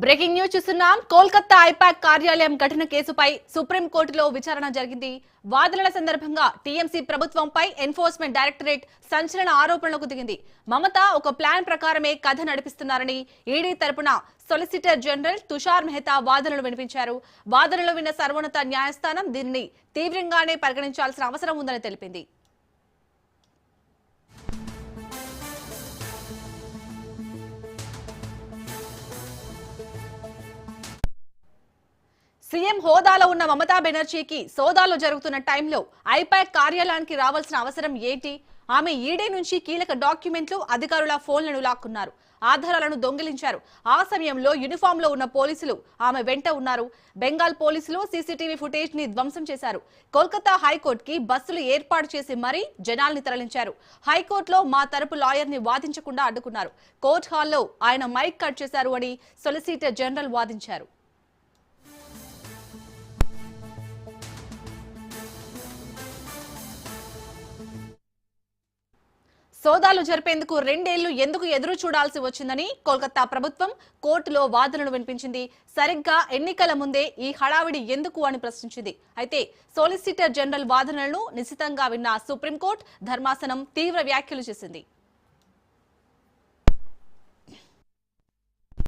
Breaking news చూస్తున్నాం. Kolkata I-PAC కార్యాలయం ఘటన కేసుపై సుప్రీంకోర్టులో విచారణ జరిగింది. వాదనల సందర్భంగా టీఎంసీ ప్రభుత్వంపై ఎన్ఫోర్స్మెంట్ డైరెక్టరేట్ సంచలన ఆరోపణలకు దిగింది. మమత ఒక ప్లాన్ ప్రకారమే కథ నడిపిస్తున్నారని ఈడీ తరపున సొలిసిటర్ జనరల్ తుషార్ మెహతా వాదనలు వినిపించారు. వాదనలు విన్న సర్వోన్నత న్యాయస్థానం దీనిని తీవ్రంగానే పరిగణించాల్సిన అవసరం ఉందని తెలిపింది. సీఎం హోదాలో ఉన్న మమతా బెనర్జీకి సోదాలు జరుగుతున్న టైంలో ఐపాక్ కార్యాలయానికి రావాల్సిన అవసరం ఏంటి? ఆమె ఈడీ నుంచి కీలక డాక్యుమెంట్లు, అధికారుల ఫోన్లను లాక్కున్నారు, ఆధారాలను దొంగిలించారు. ఆ సమయంలో యూనిఫామ్ లో ఉన్న పోలీసులు ఆమె వెంట ఉన్నారు. బెంగాల్ పోలీసులు సీసీటీవీ ఫుటేజ్ ని ధ్వంసం చేశారు. కోల్కతా హైకోర్టుకి బస్సులు ఏర్పాటు చేసి మరీ జనాల్ని తరలించారు. హైకోర్టులో మా తరపు లాయర్ ని వాదించకుండా అడ్డుకున్నారు. కోర్టు హాల్లో ఆయన మైక్ కట్ చేశారు అని సొలిసిటర్ జనరల్ వాదించారు. సోదాలు జరిపేందుకు 2 ఏళ్లు ఎందుకు ఎదురు చూడాల్సి వచ్చిందని కోల్కతా ప్రభుత్వం కోర్టులో వాదనలు వినిపించింది. సరిగ్గా ఎన్నికల ముందే ఈ హడావిడి ఎందుకు అని ప్రశ్నించింది. అయితే సొలిసిటర్ జనరల్ వాదనలను నిశితంగా విన్న సుప్రీంకోర్టు ధర్మాసనం తీవ్ర వ్యాఖ్యలు చేసింది.